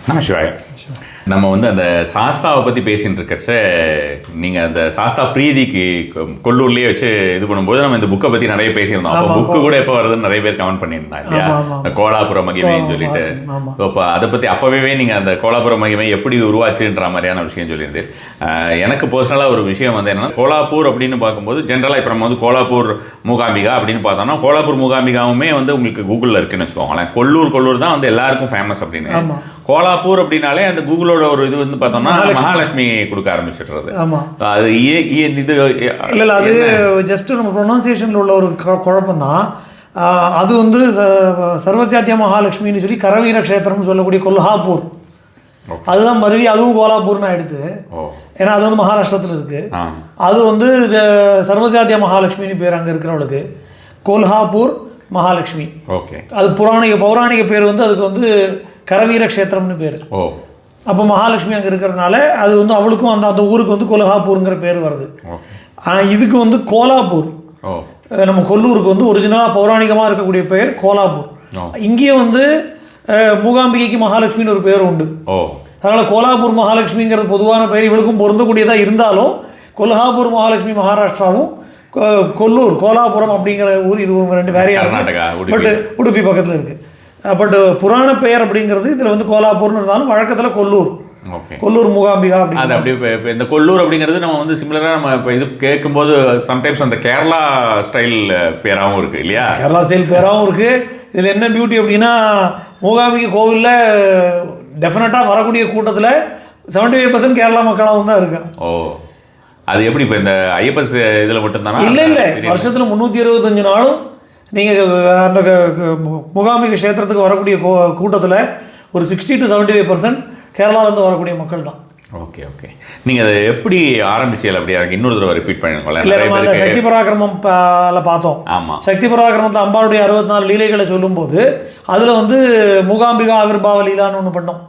நமசிவாய். நம்ம வந்து அந்த சாஸ்தாவை பற்றி பேசிட்டு இருக்கச்ச நீங்கள் அந்த சாஸ்தா பிரீதிக்கு கொல்லூர்லேயே வச்சு இது பண்ணும்போது நம்ம இந்த புக்கை பற்றி நிறைய பேசியிருந்தோம். அப்போ புக்கு கூட எப்போ வருதுன்னு நிறைய பேர் கமெண்ட் பண்ணியிருந்தோம் இல்லையா, இந்த கோலாபுர மகிமைன்னு சொல்லிட்டு. இப்போ அதை பற்றி அப்போவே நீங்கள் அந்த கோலாபுர மகிமை எப்படி உருவாச்சுன்ற மாதிரியான விஷயம் சொல்லியிருந்தேன். எனக்கு பர்சனலாக ஒரு விஷயம் வந்து என்னென்னா, கோலாப்பூர் அப்படின்னு பார்க்கும்போது ஜென்ரலாக இப்போ நம்ம வந்து கோலாப்பூர் மூகாம்பிகா அப்படின்னு பார்த்தோம்னா, கோலாப்பூர் மூகாம்பிகாவுமே வந்து உங்களுக்கு கூகுளில் இருக்குன்னு வச்சுக்கோங்களேன். கொல்லூர் தான் வந்து எல்லாருக்கும் ஃபேமஸ் அப்படின்னு. கோலாப்பூர் அப்படின்னாலே அந்த கூகுளோட ஒரு இது வந்து பார்த்தோம்னா மகாலட்சுமி கொடுக்க ஆரம்பிச்சிடுறது. அது இது இல்லை, அது ஜஸ்ட் நம்ம ப்ரொனவுன்சியேஷனில் உள்ள ஒரு குழப்பம் தான். அது வந்து சர்வசாத்திய மகாலட்சுமின்னு சொல்லி கரவீர க்ஷேத்திரம்னு சொல்லக்கூடிய கொல்ஹாப்பூர், அதுதான் மருவி அதுவும் கோலாப்பூர்னு ஆயிடுது. ஏன்னா அது வந்து மகாராஷ்டிரத்தில் இருக்குது. அது வந்து சர்வசாத்திய மகாலட்சுமின்னு பேர் அங்கே இருக்கிறவளுக்கு, கொல்ஹாப்பூர் மகாலட்சுமி. ஓகே, அது பௌராணிக பேர் வந்து அதுக்கு வந்து கரவீர க்ஷேத்திரம்னு பேர். அப்போ மகாலட்சுமி அங்கே இருக்கிறதுனால அது வந்து அவளுக்கும் அந்த ஊருக்கு வந்து கொல்ஹாப்பூருங்கிற பேர் வருது. இதுக்கு வந்து கோலாப்பூர், நம்ம கொல்லூருக்கு வந்து ஒரிஜினலாக பௌராணிகமாக இருக்கக்கூடிய பெயர் கோலாப்பூர். இங்கேயே வந்து மூகாம்பிகைக்கு மகாலட்சுமின்னு ஒரு பேர் உண்டு. அதனால் கோலாப்பூர் மகாலட்சுமிங்கிறது பொதுவான பெயர் இவளுக்கும் பொருந்தக்கூடியதாக இருந்தாலும், கொல்ஹாப்பூர் மகாலட்சுமி மகாராஷ்டிராவும் கோலாபுரம் அப்படிங்கிற ஊர் இது ரெண்டு வேறையாக பட் உடுப்பி பக்கத்தில் இருக்குது. பட் புராண பெயர் அப்படிங்கிறது இதில் வந்து கோலாப்பூர்னு இருந்தாலும் வழக்கத்தில் கொல்லூர் மூகாம்பிகா அப்படி. அது அப்படி இப்போ இந்த கொல்லூர் அப்படிங்கிறது நம்ம வந்து சிமிலராக நம்ம இப்போ இது கேட்கும்போது சம்டைம்ஸ் அந்த கேரளா ஸ்டைல் பேராகவும் இருக்குது இல்லையா? கேரளா ஸ்டைல் பேராகவும் இருக்குது. இதில் என்ன பியூட்டி அப்படின்னா, மூகாம்பிகை கோவிலில் டெஃபினட்டாக வரக்கூடிய கூட்டத்தில் 75% கேரளா மக்களாகவும் தான் இருக்கு. அது எப்படி இப்போ இந்த ஐயப்பன் இதில் மட்டும்தானா? இல்லை, வருஷத்தில் 365 நாளும் நீங்கள் அந்த மூகாம்பிகை க்ஷேத்திரத்துக்கு வரக்கூடிய கூட்டத்தில் ஒரு 60 to 75% கேரளாவிலேருந்து வரக்கூடிய மக்கள் தான். ஓகே, நீங்கள் அதை எப்படி ஆரம்பிச்சீங்க? அப்படியே இன்னொரு தடவை ரிப்பீட் பண்ணிருக்கோம்ல. இல்லை, நம்ம அந்த சக்தி பராக்கிரமம் பார்த்தோம். ஆமாம், சக்தி பராக்கிரமத்தை அம்பாளுடைய 64 லீலைகளை சொல்லும்போது அதில் வந்து மூகாம்பிகா ஆவிர்பாவ லீலான்னு ஒன்று பண்ணோம்.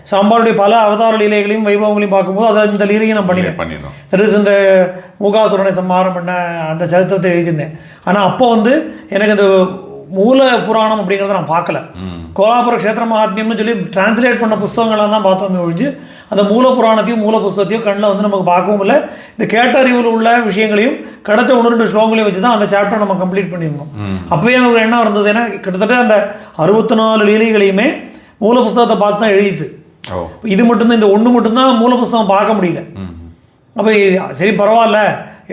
ஸோ அம்பாளுடைய பல அவதார லீலைகளையும் வைபவங்களையும் பார்க்கும்போது அதில் இந்த லீலையும் நான் பண்ணிடுறேன். தட் இஸ் இந்த மூகாசுரனை சம்ஹாரம் பண்ண அந்த சரித்திரத்தை எழுதியிருந்தேன். ஆனால் அப்போ வந்து எனக்கு அந்த மூல புராணம் அப்படிங்கிறத நான் பார்க்கல. கோலாபுர க்ஷேத்திர மகாத்மியம்னு சொல்லி டிரான்ஸ்லேட் பண்ண புஸ்தகங்களாக தான் பார்த்தோமே ஒழிஞ்சு அந்த மூல புராணத்தையும் மூல புஸ்தகத்தையும் கண்ணில் வந்து நமக்கு பார்க்கவும் இல்லை. இந்த கேட்ட அறிவில் உள்ள விஷயங்களையும் கிடைச்ச 1-2 ஸ்லோகங்களையும் வச்சு தான் அந்த சாப்டர் நம்ம கம்ப்ளீட் பண்ணியிருந்தோம். அப்போயே ஒரு எண்ணம் இருந்தது, ஏன்னா கிட்டத்தட்ட அந்த 64 லீலைகளையுமே மூல புஸ்தகத்தை பார்த்து தான் எழுதிது. இது மட்டும்தான், இந்த ஒன்று மட்டும்தான் மூல புஸ்தகம் பார்க்க முடியல. அப்போ சரி பரவாயில்ல,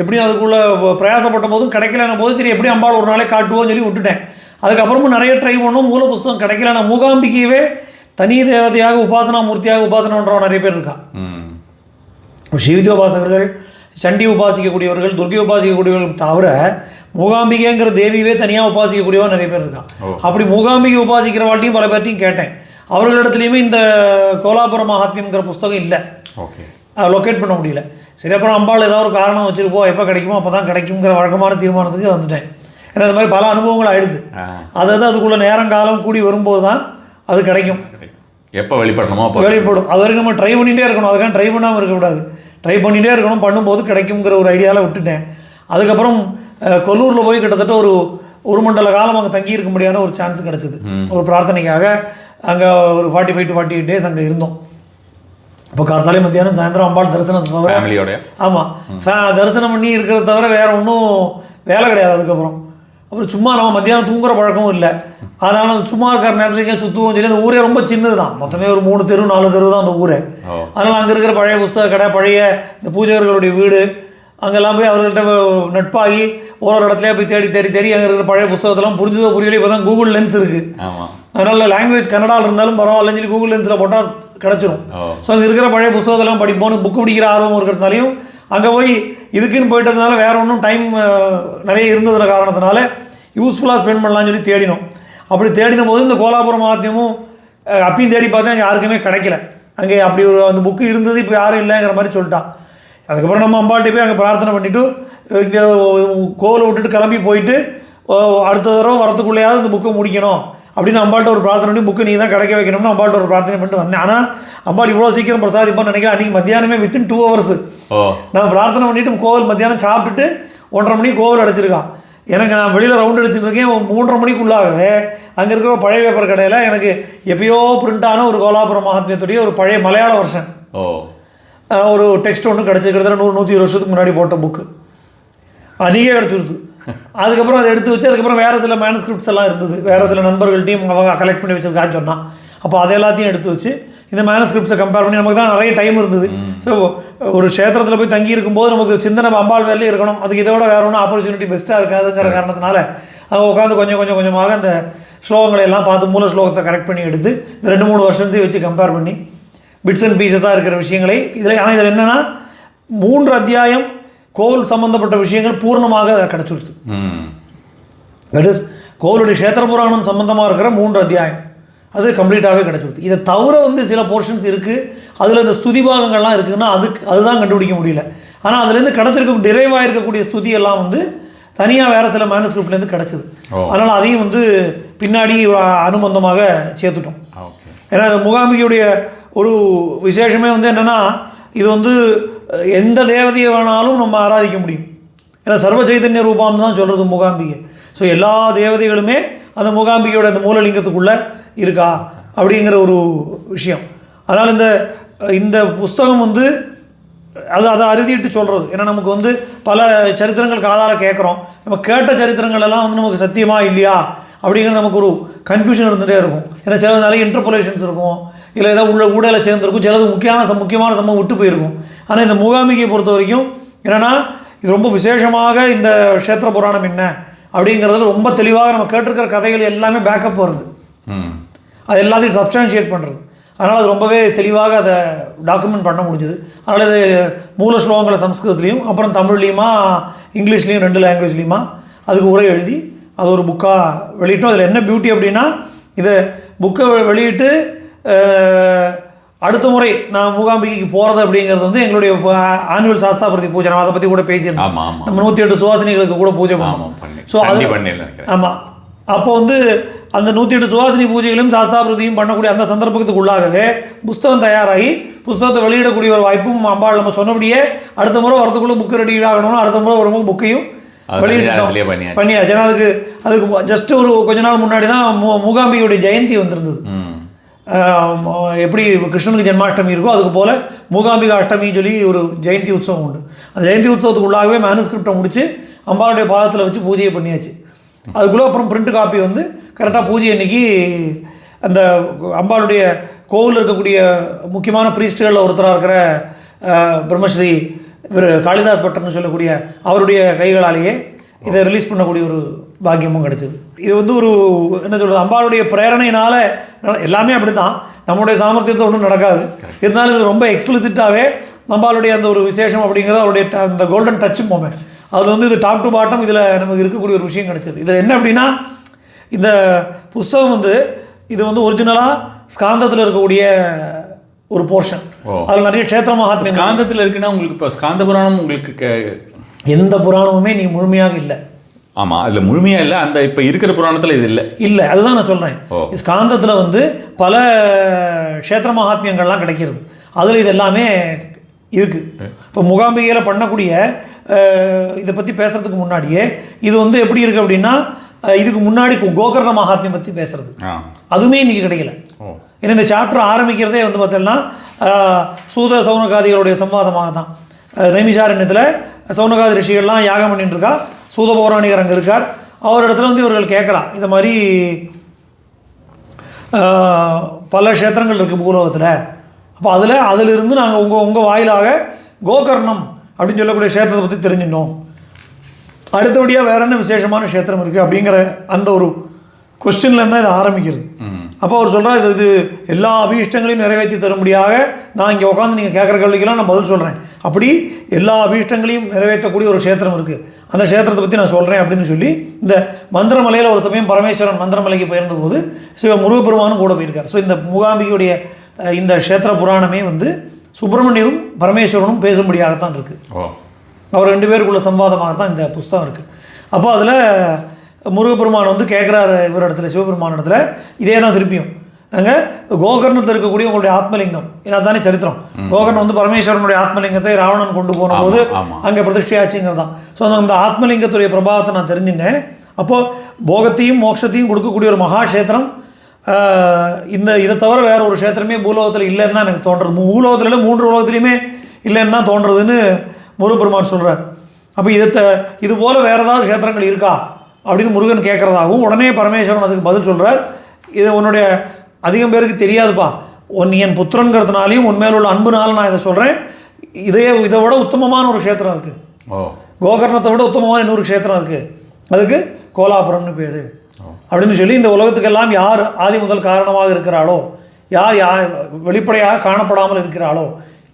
எப்படியும் அதுக்குள்ளே பிரயாசப்பட்ட போதும் கிடைக்கலன்ன போது சரி எப்படி அம்பாள் ஒரு நாளே காட்டுவோன்னு சொல்லி விட்டுட்டேன். அதுக்கப்புறமும் நிறைய ட்ரை பண்ணோம், மூல புஸ்தகம் கிடைக்கல. நான் மூகாம்பிகையவே தனி தேவதையாக உபாசனா மூர்த்தியாக உபாசனை பண்ணுறவங்க நிறைய பேர் இருக்கான். ஸ்ரீவித்ய உபாசகர்கள், சண்டி உபாசிக்கக்கூடியவர்கள், துர்கை உபாசிக்கக்கூடியவர்கள் தவிர மூகாம்பிகைங்கிற தேவியவே தனியாக உபாசிக்கக்கூடியவங்க நிறைய பேர் இருக்கான். அப்படி மூகாம்பிகை உபாசிக்கிற வாழ்க்கையும் பல பேர்ட்டையும் கேட்டேன். அவர்களிடத்துலையுமே இந்த கோலாபுர மகாத்மியம்ங்கிற புஸ்தகம் இல்லை, லொக்கேட் பண்ண முடியல. சரி, அப்புறம் அம்பாள் ஏதாவது ஒரு காரணம் வச்சுருப்போம், எப்போ கிடைக்குமோ அப்போ தான் கிடைக்குங்கிற வழக்கமான தீர்மானத்துக்கு வந்துட்டேன். ஏன்னா இந்த மாதிரி பல அனுபவங்கள் ஆயிடுது. அதாவது அதுக்குள்ளே நேரங்காலம் கூடி வரும்போது தான் அது கிடைக்கும். எப்போ வெளிப்படணுமோ வெளிப்படும். அது வரைக்கும் நம்ம ட்ரை பண்ணிகிட்டே இருக்கணும். அதுக்காக ட்ரை பண்ணாமல் இருக்கக்கூடாது, ட்ரை பண்ணிகிட்டே இருக்கணும். பண்ணும்போது கிடைக்குங்கிற ஒரு ஐடியாவில் விட்டுட்டேன். அதுக்கப்புறம் கொல்லூரில் போய் கிட்டத்தட்ட ஒரு மண்டல காலம் அங்கே தங்கி இருக்க முடியாத ஒரு சான்ஸ் கிடச்சிது. ஒரு பிரார்த்தனைக்காக அங்கே ஒரு 45 to 48 days அங்கே இருந்தோம். இப்போ கார்த்தாலே மத்தியானம் சாயந்தரம் அம்பாள் தரிசனத்தை தவிர, ஆமாம், தரிசனம் பண்ணி இருக்கிறத தவிர வேறு ஒன்றும் வேலை கிடையாது. அதுக்கப்புறம் சும்மா நம்ம மத்தியானம் தூங்குற பழக்கமும் இல்லை. அதனால சும்மா இருக்கிற நேரத்துலேயே சுற்றுவோம் சொல்லி. அந்த ஊரே ரொம்ப சின்னது தான், மொத்தமே ஒரு 3 தெரு 4 தெரு தான் அந்த ஊரே. அதனால் அங்கே இருக்கிற பழைய புஸ்தக கடை, பழைய இந்த பூஜகர்களுடைய வீடு, அங்கெல்லாம் போய் அவர்கள்ட்ட நட்பாகி ஒரு இடத்துலையே போய் தேடி அங்கே இருக்கிற பழைய புஸ்தகத்தெல்லாம் புரிஞ்சதோ புரியல. இப்போ தான் கூகுள் லென்ஸ் இருக்குது. அதனால் லாங்குவேஜ் கன்னடாவில் இருந்தாலும் பரவாயில்லன்னு சொல்லி கூகுள் லென்ஸில் போட்டால் கிடச்சிரும். ஸோ அங்கே இருக்கிற பழைய புஸ்தகத்தெல்லாம் படிப்போன்னு புக்கு பிடிக்கிற ஆர்வம் இருக்கிறதுனாலையும் அங்கே போய் இதுக்குன்னு போயிட்டதுனால வேறு ஒன்றும் டைம் நிறைய இருந்ததுன காரணத்தினால யூஸ்ஃபுல்லாக ஸ்பெண்ட் பண்ணலாம்னு சொல்லி தேடினோம். அப்படி தேடின போது இந்த கோலாபுர மகாத்மியமும் அப்பயும் தேடி பார்த்தா அங்கே யாருக்குமே கிடைக்கல. அங்கே அப்படி ஒரு அந்த புக்கு இருந்தது, இப்போ யாரும் இல்லைங்கிற மாதிரி சொல்லிட்டான். அதுக்கப்புறம் நம்ம அம்பாள்கிட்ட போய் அங்கே பிரார்த்தனை பண்ணிவிட்டு இங்கே கோவிலை விட்டுட்டு கிளம்பி போயிட்டு அடுத்த தடவை வரத்துக்குள்ளேயாவது இந்த புக்கை முடிக்கணும் அப்படின்னு அம்பாள்கிட்ட ஒரு பிரார்த்தனை பண்ணி புக்கு நீ தான் கிடைக்க வைக்கணும்னு அம்பாள்கிட்ட ஒரு பிரார்த்தனை பண்ணிட்டு வந்தேன். ஆனால் அம்பாள் இவ்வளோ சீக்கிரம் பிரசாதிப்பான்னு நினைக்கிறேன். அன்றைக்கி மத்தியானமே வித்தின் 2 hours நான் பிரார்த்தனை பண்ணிவிட்டு கோவில் மத்தியானம் சாப்பிட்டுட்டு 1:30 மணிக்கு கோவில் அடைச்சிருக்கான். எனக்கு நான் வெளியில் ரவுண்ட் அடிச்சுட்டு இருக்கேன். 3:30 மணிக்குள்ளாகவே அங்கே இருக்கிற பழைய பேப்பர் கடையில் எனக்கு எப்பயோ பிரிண்டான ஒரு கோலாபுரம் மகாத்மியத்துடைய ஒரு பழைய மலையாள வருஷன் ஒரு டெக்ஸ்ட் ஒன்று கிடச்சி கிட்டத்தட்ட 100-120 வருஷத்துக்கு முன்னாடி போட்ட புக்கு அதிக கிடச்சிருது. அதுக்கப்புறம் அதை எடுத்து வச்சு அதுக்கப்புறம் வேறு சில மேனுஸ்கிரிப்ட்ஸ் எல்லாம் இருந்தது, வேறு சில நண்பர்கள்ட்டையும் அவங்க கலெக்ட் பண்ணி வச்சிருக்கான்னு சொன்னான். அப்போ அதை எல்லாத்தையும் எடுத்து வச்சு இந்த மேனுஸ்கிரிப்ட்ஸை கம்பேர் பண்ணி நமக்கு தான் நிறைய டைம் இருந்தது. ஸோ ஒரு க்ஷேத்திரத்தில் போய் தங்கி இருக்கும்போது நமக்கு சிந்தனை அம்பாள் வேலையும் இருக்கணும், அதுக்கு இதோட வேறு ஒன்றும் ஆப்பர்ச்சுனிட்டி பெஸ்ட்டாக இருக்காதுங்கிற காரணத்தினால அவங்க உட்காந்து கொஞ்சமாக அந்த ஸ்லோகங்களை எல்லாம் பார்த்து மூல ஸ்லோகத்தை கரெக்ட் பண்ணி எடுத்து இந்த 2-3 வருஷத்தையும் வச்சு கம்பேர் பண்ணி பிட்ஸ் அண்ட் பீசஸாக இருக்கிற விஷயங்களை இதில். ஆனால் இதில் என்னென்னா 3 அத்தியாயம் கோவில் சம்பந்தப்பட்ட விஷயங்கள் பூர்ணமாக கிடச்சிருது. தட் இஸ் கோவிலுடைய க்ஷேத்திர புராணம் சம்பந்தமாக இருக்கிற 3 அத்தியாயம் அது கம்ப்ளீட்டாகவே கிடச்சிருது. இதை தவிர சில போர்ஷன்ஸ் இருக்குது, அதில் இந்த ஸ்துதி பாகங்கள்லாம் இருக்குதுன்னா அதுதான் கண்டுபிடிக்க முடியல. ஆனால் அதுலேருந்து கிடச்சிருக்க டிரைவாக இருக்கக்கூடிய ஸ்துதி எல்லாம் தனியாக வேறு சில மேனுஸ்கிரிப்ட்லேருந்து கிடச்சிது. அதனால் அதையும் பின்னாடி அனுபந்தமாக சேர்த்துட்டோம். ஏன்னா இந்த மூகாம்பிகையுடைய ஒரு விசேஷமே என்னென்னா இது எந்த தேவதையை வேணாலும் நம்ம ஆராதிக்க முடியும். ஏன்னா சர்வ சைதன்ய ரூபம்னு தான் சொல்கிறது மூகாம்பிகை. ஸோ எல்லா தேவதைகளுமே அந்த மூகாம்பிகையோட அந்த மூலலிங்கத்துக்குள்ளே இருக்கா அப்படிங்கிற ஒரு விஷயம். அதனால் இந்த புஸ்தகம் அதை அறுதிட்டு சொல்கிறது. ஏன்னா நமக்கு பல சரித்திரங்கள் காதால் கேட்குறோம், நம்ம கேட்ட சரித்திரங்கள் எல்லாம் நமக்கு சத்தியமா இல்லையா அப்படிங்கிற நமக்கு ஒரு கன்ஃபியூஷன் இருந்துகிட்டே இருக்கும். ஏன்னா சிலது நிறைய இன்டர்போலேஷன்ஸ் இருக்கும், இல்லை ஏதாவது ஊடையில் சேர்ந்துருக்கும், சிலது முக்கியமான சம்பவம் விட்டு போயிருக்கும். ஆனால் இந்த மூகாம்பிகையை பொறுத்த வரைக்கும் என்னென்னா இது ரொம்ப விசேஷமாக இந்த க்ஷேத்திர புராணம் என்ன அப்படிங்கிறதுல ரொம்ப தெளிவாக நம்ம கேட்டிருக்கிற கதைகள் எல்லாமே பேக்கப் வருது, அது எல்லாத்தையும் சப்ஸ்டான்ஷியேட் பண்ணுறது. அதனால் அது ரொம்பவே தெளிவாக அதை டாக்குமெண்ட் பண்ண முடிஞ்சுது. அதனால் இது மூல ஸ்லோகங்களை சம்ஸ்கிருதத்துலேயும் அப்புறம் தமிழ்லேயுமா இங்கிலீஷ்லேயும் 2 லாங்குவேஜ்லேயுமா அதுக்கு உரை எழுதி அது ஒரு புக்காக வெளியிட்டோம். அதில் என்ன பியூட்டி அப்படின்னா இதை புக்கை வெளியிட்டு அடுத்த முறை நான் மூகாம்பிகைக்கு போகிறது அப்படிங்கிறது எங்களுடைய ஆனுவல் சாஸ்தாபிரதி பூஜை, நம்ம அதை பற்றி கூட பேசியிருந்தோம். நம்ம 108 சுவாசினிகளுக்கு கூட பூஜை பண்ணுவோம். ஸோ அது ஆமாம், அப்போ அந்த 108 சுவாசினி பூஜைகளையும் சாஸ்தாபிரதியும் பண்ணக்கூடிய அந்த சந்தர்ப்பத்துக்கு உள்ளாகவே புஸ்தகம் தயாராகி புஸ்தகத்தை வெளியிடக்கூடிய ஒரு வாய்ப்பும் அம்பாள் நம்ம சொன்னபடியே அடுத்த முறை வரதுக்குள்ளே புக்கு ரெடி ஆகணும்னு அடுத்த முறை வரும்போது புக்கையும் வெளியிட்டோம் பண்ணியாச்சு. ஏன்னா அதுக்கு ஜஸ்ட் ஒரு கொஞ்ச நாள் முன்னாடி தான் மூகாம்பிகையுடைய ஜெயந்தி வந்திருந்தது. எப்படி கிருஷ்ணனுக்கு ஜென்மாஷ்டமி இருக்கோ அதுக்கு போல் மூகாம்பிகா அஷ்டமி சொல்லி ஒரு ஜெயந்தி உற்சவம் உண்டு. அந்த ஜெயந்தி உற்சவத்துக்கு உள்ளாகவே மேனுஸ்கிரிப்டை முடித்து அம்பாளுடைய பாதத்தில் வச்சு பூஜையை பண்ணியாச்சு. அதுக்குள்ளே அப்புறம் பிரிண்ட் காப்பி கரெக்டாக பூஜை அன்னைக்கு அந்த அம்பாளுடைய கோவில் இருக்கக்கூடிய முக்கியமான பிரீஸ்டுகளில் ஒருத்தராக இருக்கிற பிரம்மஸ்ரீ இவர் காளிதாஸ் பட்டர்னு சொல்லக்கூடிய அவருடைய கைகளாலேயே இதை ரிலீஸ் பண்ணக்கூடிய ஒரு பாக்கியமும் கிடைச்சிது. இது ஒரு என்ன சொல்கிறது, அம்பாளுடைய பிரேரணையினால் எல்லாமே அப்படி தான், நம்மளுடைய சாமர்த்தியத்தை ஒன்றும் நடக்காது. இருந்தாலும் இது ரொம்ப எக்ஸ்பிளிசிட்டாகவே அம்பாளுடைய அந்த ஒரு விசேஷம் அப்படிங்கிறது அவருடைய அந்த கோல்டன் டச் மொமெண்ட். அது இது டாப் டு பாட்டம் இதில் நமக்கு இருக்கக்கூடிய ஒரு விஷயம் கிடைச்சது. இதில் என்ன அப்படின்னா இந்த புஸ்தகம் இது ஒரிஜினலாக ஸ்காந்தத்தில் இருக்கக்கூடிய ஒரு போர்ஷன். அதில் நிறைய க்ஷேத்திர மகாத்மியம் ஸ்காந்தத்தில் இருக்குன்னா உங்களுக்கு இப்போ ஸ்காந்த புராணம் உங்களுக்கு எந்த புராணமுமே நீ முழுமையாக இல்லை. ஆமாம், அதில் முழுமையாக இல்லை. அந்த இப்போ இருக்கிற புராணத்தில் இது இல்லை. அதுதான் நான் சொல்கிறேன். ஸ்காந்தத்தில் பல க்ஷேத்திர மகாத்மியங்கள்லாம் கிடைக்கிறது, அதில் இது எல்லாமே இருக்குது. இப்போ மூகாம்பிகையில் பண்ணக்கூடிய இதை பற்றி பேசுகிறதுக்கு முன்னாடியே இது எப்படி இருக்குது அப்படின்னா இதுக்கு முன்னாடி கோகர்ண மகாத்மியம் பற்றி பேசுகிறது அதுவுமே இன்றைக்கி கிடைக்கல. ஏன்னா இந்த சாப்டர் ஆரம்பிக்கிறதே பார்த்தோம்னா சூத சௌனகாதிகளுடைய சம்வாதமாக தான். நைமிஷாரண்யத்தில் சௌனகாதி ரிஷிகள்லாம் யாகம் பண்ணிட்டு இருக்கா, சூத பௌராணிகர் அங்கே இருக்கார். அவரிடத்துல இவர்கள் கேட்குறா, இந்த மாதிரி பல க்ஷேத்திரங்கள் இருக்குது பூலோகத்தில், அப்போ அதிலிருந்து நாங்கள் உங்கள் வாயிலாக கோகர்ணம் அப்படின்னு சொல்லக்கூடிய க்ஷேத்திரத்தை பற்றி தெரிஞ்சிட்டோம், அடுத்தபடியாக வேற என்ன விசேஷமான க்ஷேத்திரம் இருக்குது அப்படிங்கிற அந்த ஒரு கொஸ்டின்லேருந்து தான் இது ஆரம்பிக்கிறது. அப்போ அவர் சொல்கிறார், இது எல்லா அபீஷ்டங்களையும் நிறைவேற்றி தரும்படியாக நான் இங்கே உட்காந்து நீங்கள் கேட்குற கேள்விக்கெல்லாம் நான் பதில் சொல்கிறேன். அப்படி எல்லா அபீஷ்டங்களையும் நிறைவேற்றக்கூடிய ஒரு க்ஷேத்திரம் இருக்குது, அந்த க்ஷேத்திரத்தை பற்றி நான் சொல்கிறேன் அப்படின்னு சொல்லி இந்த மந்திரமலையில் ஒரு சமயம் பரமேஸ்வரன் மந்திரமலைக்கு போயிருந்தபோது முருகப்பெருமானும் கூட போயிருக்கார். ஸோ இந்த மூகாம்பிகையுடைய இந்த க்ஷேத்திர புராணமே சுப்பிரமணியரும் பரமேஸ்வரனும் பேசும்படியாகத்தான் இருக்குது. அவர் 2 பேருக்குள்ள சம்வாதமாக தான் இந்த புஸ்தகம் இருக்குது. அப்போ அதில் முருகப்பெருமான் கேட்குறாரு இவர் இடத்துல, சிவபெருமான இடத்துல இதே தான் திருப்பியும் நாங்கள் கோகர்ணத்தில் இருக்கக்கூடிய உங்களுடைய ஆத்மலிங்கம், ஏன்னா தானே சரித்திரம், கோகர்ணம் பரமேஸ்வரனுடைய ஆத்மலிங்கத்தை ராவணன் கொண்டு போன போது அங்கே பிரதிஷ்டையாச்சுங்கிறது தான். ஸோ அந்த ஆத்மலிங்கத்துடைய பிரபாவத்தை நான் தெரிஞ்சுட்டேன். அப்போது போகத்தையும் மோட்சத்தையும் கொடுக்கக்கூடிய ஒரு மகாக்ஷேத்திரம் இதை தவிர வேறு ஒரு க்ஷேத்திரமே பூலோகத்தில் இல்லைன்னு தான் எனக்கு தோன்றது. பூலோகத்தில் இல்லை, 3 உலகத்துலேயுமே இல்லைன்னு தான் தோன்றதுன்னு முருகப்பெருமான் சொல்கிறார். அப்போ இது போல் வேறு ஏதாவது க்ஷேத்திரங்கள் இருக்கா அப்படின்னு முருகன் கேட்குறதாகவும், உடனே பரமேஸ்வரன் அதுக்கு பதில் சொல்கிறார், இது உன்னுடைய அதிகம் பேருக்கு தெரியாதுப்பா, நீ என் புத்திரங்கிறதுனாலையும் உண்மையில் உள்ள அன்புனாலும் நான் இதை சொல்கிறேன். இதை விட உத்தமமான ஒரு க்ஷேத்திரம் இருக்குது, கோகர்ணத்தை விட உத்தமமான இன்னொரு க்ஷேத்திரம் இருக்குது, அதுக்கு கோலாபுரம்னு பேர் அப்படின்னு சொல்லி, இந்த உலகத்துக்கெல்லாம் யார் ஆதி முதல் காரணமாக இருக்கிறாளோ, யார் வெளிப்படையாக காணப்படாமல் இருக்கிறாளோ,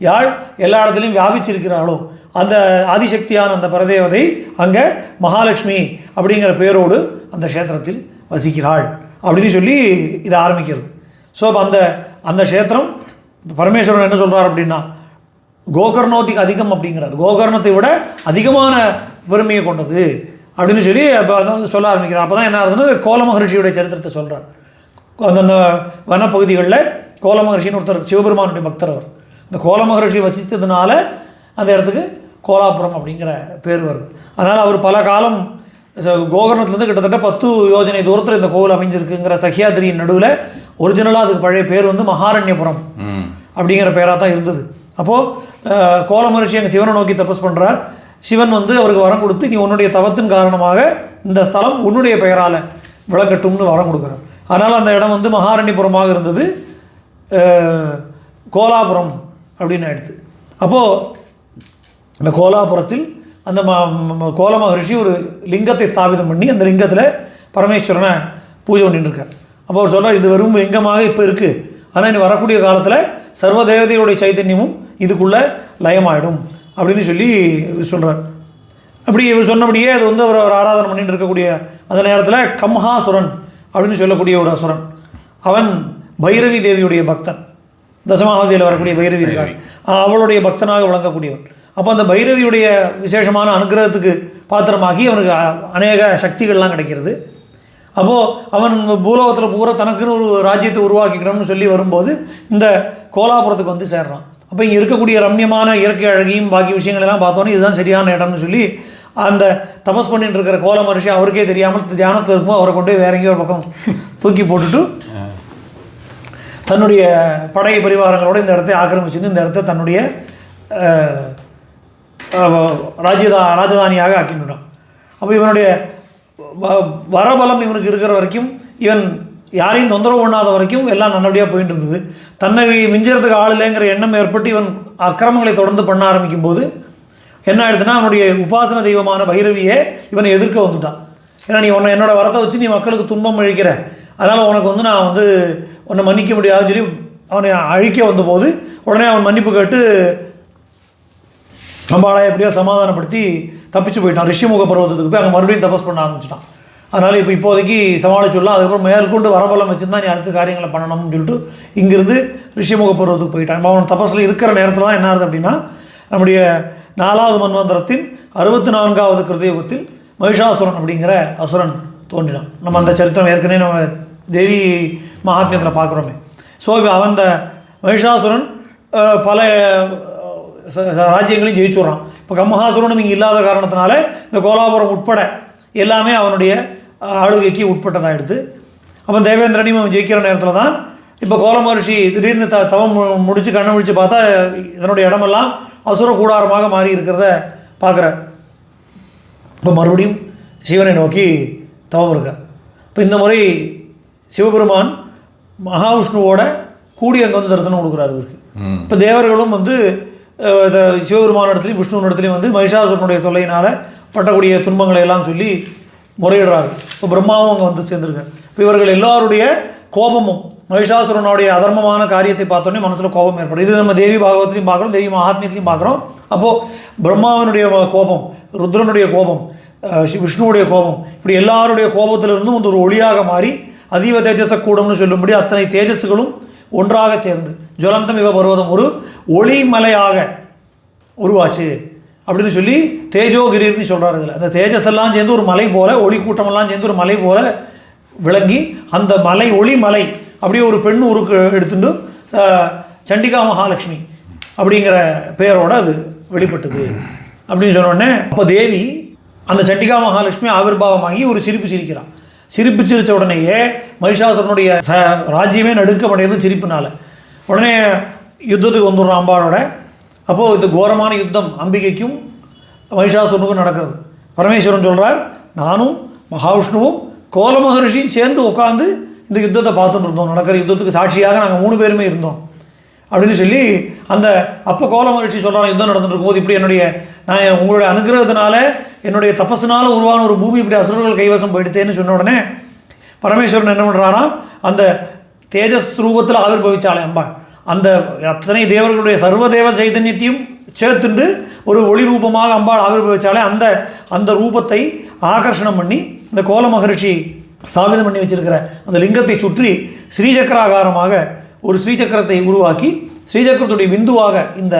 யார் எல்லா இடத்துலையும் வியாபிச்சிருக்கிறாளோ, அந்த ஆதிசக்தியான அந்த பரதேவதை அங்கே மகாலட்சுமி அப்படிங்கிற பேரோடு அந்த க்ஷேத்திரத்தில் வசிக்கிறாள் அப்படின்னு சொல்லி இதை ஆரம்பிக்கிறது. ஸோ அப்போ அந்த க்ஷேத்திரம் பரமேஸ்வரன் என்ன சொல்கிறார் அப்படின்னா, கோகர்ணோத்திக்கு அதிகம் அப்படிங்கிறார், கோகர்ணத்தை விட அதிகமான பெருமையை கொண்டது அப்படின்னு சொல்லி அப்போ அதாவது சொல்ல ஆரம்பிக்கிறார். அப்போ தான் என்ன ஆகுதுன்னா, கோல மகரிஷியுடைய சரித்திரத்தை சொல்கிறார். அந்தந்த வனப்பகுதிகளில் கோல மகரிஷின்னு ஒருத்தர் சிவபெருமானுடைய பக்தர் அவர். இந்த கோல மகரிஷி வசித்ததுனால அந்த இடத்துக்கு கோலாபுரம் அப்படிங்கிற பேர் வருது. அதனால் அவர் பல காலம் கோகர்ணத்துலேருந்து கிட்டத்தட்ட 10 யோஜனை தூரத்தில் இந்த கோவில் அமைஞ்சிருக்குங்கிற சஹ்யாதிரியின் நடுவில் ஒரிஜினலாக அதுக்கு பழைய பேர் வந்து மகாரண்யபுரம் அப்படிங்கிற பேராக தான் இருந்தது. அப்போது கோல மகரிஷி அங்கே சிவனை நோக்கி தபஸ் பண்ணுறார். சிவன் வந்து அவருக்கு வரம் கொடுத்து, நீ உன்னுடைய தவத்தின் காரணமாக இந்த ஸ்தலம் உன்னுடைய பெயரால் விளங்கட்டும்னு வரம் கொடுக்குறார். அதனால் அந்த இடம் வந்து மகாரண்யபுரமாக இருந்தது கோலாபுரம் அப்படின்னு ஆயிடுது. அப்போது இந்த கோலாபுரத்தில் அந்த கோல மகரிஷி ஒரு லிங்கத்தை ஸ்தாபிதம் பண்ணி அந்த லிங்கத்தில் பரமேஸ்வரனை பூஜை பண்ணிட்டு இருக்கார். அப்போ அவர் சொல்கிறார், இது வெறும் லிங்கமாக இப்போ இருக்குது, ஆனால் இனி வரக்கூடிய காலத்தில் சர்வ தேவதையுடைய சைத்தன்யமும் இதுக்குள்ளே லயமாயிடும் அப்படின்னு சொல்லி சொல்கிறார். அப்படி இவர் சொன்னபடியே அது வந்து அவர் ஆராதனை பண்ணிட்டு இருக்கக்கூடிய அந்த நேரத்தில் கம்ஹாசுரன் அப்படின்னு சொல்லக்கூடிய ஒரு அசுரன், அவன் பைரவி தேவியுடைய பக்தன், தசமாவதியில் வரக்கூடிய பைரவி இருக்காள், அவளுடைய பக்தனாக விளங்கக்கூடியவன். அப்போ அந்த பைரவியுடைய விசேஷமான அனுகிரகத்துக்கு பாத்திரமாகி அவனுக்கு அநேக சக்திகள்லாம் கிடைக்கிறது. அப்போது அவன் பூலோகத்தில் பூரா தனக்குன்னு ஒரு ராஜ்யத்தை உருவாக்கிக்கணும்னு சொல்லி வரும்போது இந்த கோலாபுரத்துக்கு வந்து சேர்றான். அப்போ இங்கே இருக்கக்கூடிய ரம்யமான இயற்கை அழகியும் பாக்கி விஷயங்களெல்லாம் பார்த்தோன்னே இதுதான் சரியான இடம்னு சொல்லி அந்த தபஸ் பண்ணிட்டு இருக்கிற கோல மகரிஷி அவருக்கே தெரியாமல் தியானத்தில் இருக்கும்போது அவரை கொண்டு போய் வேற எங்கேயோ ஒரு பக்கம் தூக்கி போட்டுட்டு தன்னுடைய படை பரிவாரங்களோடு இந்த இடத்தை ஆக்கிரமிச்சுன்னு இந்த இடத்த தன்னுடைய ராஜதானியாக ஆக்கிவிட்டான். அப்போ இவனுடைய வரபலம் இவனுக்கு இருக்கிற வரைக்கும், இவன் யாரையும் தொந்தரவு பண்ணாத வரைக்கும் எல்லாம் நல்லபடியாக போயிட்டு இருந்தது. தன்னை மிஞ்சுறதுக்கு ஆள் இல்லைங்கிற எண்ணம் ஏற்பட்டு இவன் அக்கிரமங்களை தொடர்ந்து பண்ண ஆரம்பிக்கும் போது என்ன ஆயிடுதுன்னா, அவனுடைய உபாசன தெய்வமான பைரவியே இவனை எதிர்க்க வந்துட்டான். ஏன்னா நீ என்னோட வரத்தை வச்சு நீ மக்களுக்கு துன்பம் அழிக்கிற, அதனால் உனக்கு வந்து நான் வந்து உன்னை மன்னிக்க முடியாதுன்னு சொல்லி அவனை அழிக்க வந்தபோது உடனே அவன் மன்னிப்பு கேட்டு அம்பாளை எப்படியோ சமாதானப்படுத்தி தப்பிச்சு போயிட்டான். ரிஷிமுக பர்வதத்துக்கு போய் அங்கே மறுபடியும் தபஸ் பண்ண ஆரம்பிச்சிட்டான். அதனால் இப்போதைக்கு சமாளிச்சுடலாம், அதுக்கப்புறம் மேற்கொண்டு வரபலம் வச்சுருந்தா நீ அடுத்த காரியங்களை பண்ணணும்னு சொல்லிட்டு இங்கிருந்து ரிஷிமுக பர்வத்துக்கு போயிட்டான். இப்போ அவன் தபஸில் இருக்கிற நேரத்தில் தான் என்ன ஆகுது அப்படின்னா, நம்முடைய 4வது மன்வந்தரத்தின் 64வது கிருதயுகத்தில் மகிஷாசுரன் அப்படிங்கிற அசுரன் தோன்றினான். நம்ம அந்த சரித்திரம் ஏற்கனவே நம்ம தேவி மகாத்மியத்தில் பார்க்குறோமே. ஸோ இப்போ அவன் அந்த மகிஷாசுரன் பல ராஜ்யங்களையும் ஜெயிச்சுடுறான். இப்போ கம்மஹாசுரனும் இங்கே இல்லாத காரணத்தினால இந்த கோலாபுரம் உட்பட எல்லாமே அவனுடைய ஆளுகைக்கு உட்பட்டதாகிடுது. அப்போ தேவேந்திரனையும் அவன் ஜெயிக்கிற நேரத்தில் தான் இப்போ கோல மகரிஷி திடீர்னு தவம் முடித்து கண்ணை முடித்து பார்த்தா இதனுடைய இடமெல்லாம் அசுர கூடாரமாக மாறி இருக்கிறத பார்க்குறார். இப்போ மறுபடியும் சிவனை நோக்கி தவம் இருக்கார். இப்போ இந்த முறை சிவபெருமான் மகாவிஷ்ணுவோட கூடி அங்கே வந்து தரிசனம் கொடுக்குறாரு இவருக்கு. இப்போ தேவர்களும் வந்து சிவபெருமான இடத்துலையும் விஷ்ணுவின் இடத்துலையும் வந்து மகிஷாசுரனுடைய தொல்லையினால் பட்டக்கூடிய துன்பங்களை எல்லாம் சொல்லி முறையிடுறாரு. இப்போ பிரம்மாவும் அங்கே வந்து சேர்ந்துருக்கார். இப்போ இவர்கள் எல்லாருடைய கோபமும் மகிஷாசுரனுடைய அதர்மமான காரியத்தை பார்த்தோன்னே மனசில் கோபம் ஏற்படும். இது நம்ம தேவி பாகவத்திலையும் பார்க்குறோம், தேவி மகாத்மியத்திலையும் பார்க்குறோம். அப்போது பிரம்மாவினுடைய கோபம், ருத்ரனுடைய கோபம், விஷ்ணுவுடைய கோபம், இப்படி எல்லாருடைய கோபத்திலிருந்தும் வந்து ஒரு ஒளியாக மாறி அதீவ தேஜஸ கூடம்னு சொல்லும்படி அத்தனை தேஜஸ்களும் ஒன்றாக சேர்ந்து ஜுவலந்தம் இவ பர்வதம் ஒரு ஒளிமலையாக உருவாச்சு அப்படின்னு சொல்லி தேஜோகிரின்னு சொல்கிறார். இதில் அந்த தேஜஸ் எல்லாம் சேர்ந்து ஒரு மலை போல, ஒளி கூட்டமெல்லாம் சேர்ந்து ஒரு மலை போல விளங்கி அந்த மலை ஒளிமலை அப்படியே ஒரு பெண் உருக்கு எடுத்துட்டு சண்டிகா மகாலட்சுமி அப்படிங்கிற பெயரோடு அது வெளிப்பட்டது அப்படின்னு சொன்னோடனே அப்போ தேவி அந்த சண்டிகா மகாலட்சுமி ஆவிர்வாவமாகி ஒரு சிரிப்பு சிரிக்கிறான். சிரிப்பு சிரித்த உடனேயே மகிஷாசுரனுடைய ராஜ்யமே நடுக்கமடைகிறது சிரிப்புனால. உடனே யுத்தத்துக்கு வந்துடுறான் அம்பாளோட. அப்போது இது கோரமான யுத்தம் அம்பிகைக்கும் மகிஷாசுரனுக்கும் நடக்கிறது. பரமேஸ்வரன் சொல்கிறார், நானும் மகாவிஷ்ணுவும் கோல மகரிஷியும் சேர்ந்து உட்காந்து இந்த யுத்தத்தை பார்த்துட்டு இருந்தோம், நடக்கிற யுத்தத்துக்கு சாட்சியாக நாங்கள் 3 பேருமே இருந்தோம் அப்படின்னு சொல்லி அந்த அப்போ கோல மகரிஷி சொல்கிறான், யுத்தம் நடந்துட்டு இருக்கும்போது இப்படி நான் உங்களுடைய அனுகிரகத்தினால என்னுடைய தபஸினால உருவான ஒரு பூமி இப்படி அசுரர்கள் கைவசம் போயிடுத்தேன்னு சொன்ன உடனே பரமேஸ்வரன் என்ன பண்ணுறாராம், அந்த தேஜஸ் ரூபத்தில் ஆவிர்பவிச்சாலே அம்பாள் அந்த அத்தனை தேவர்களுடைய சர்வதேவ சைதன்யத்தையும் சேர்த்துண்டு ஒரு ஒளி ரூபமாக அம்பாள் ஆவிர்பவிச்சாலே அந்த ரூபத்தை ஆகர்ஷணம் பண்ணி இந்த கோல மகரிஷி ஸ்தாபிதம் பண்ணி வச்சிருக்கிற அந்த லிங்கத்தை சுற்றி ஸ்ரீசக்கராகாரமாக ஒரு ஸ்ரீசக்கரத்தை உருவாக்கி ஸ்ரீசக்கரத்துடைய பிந்துவாக இந்த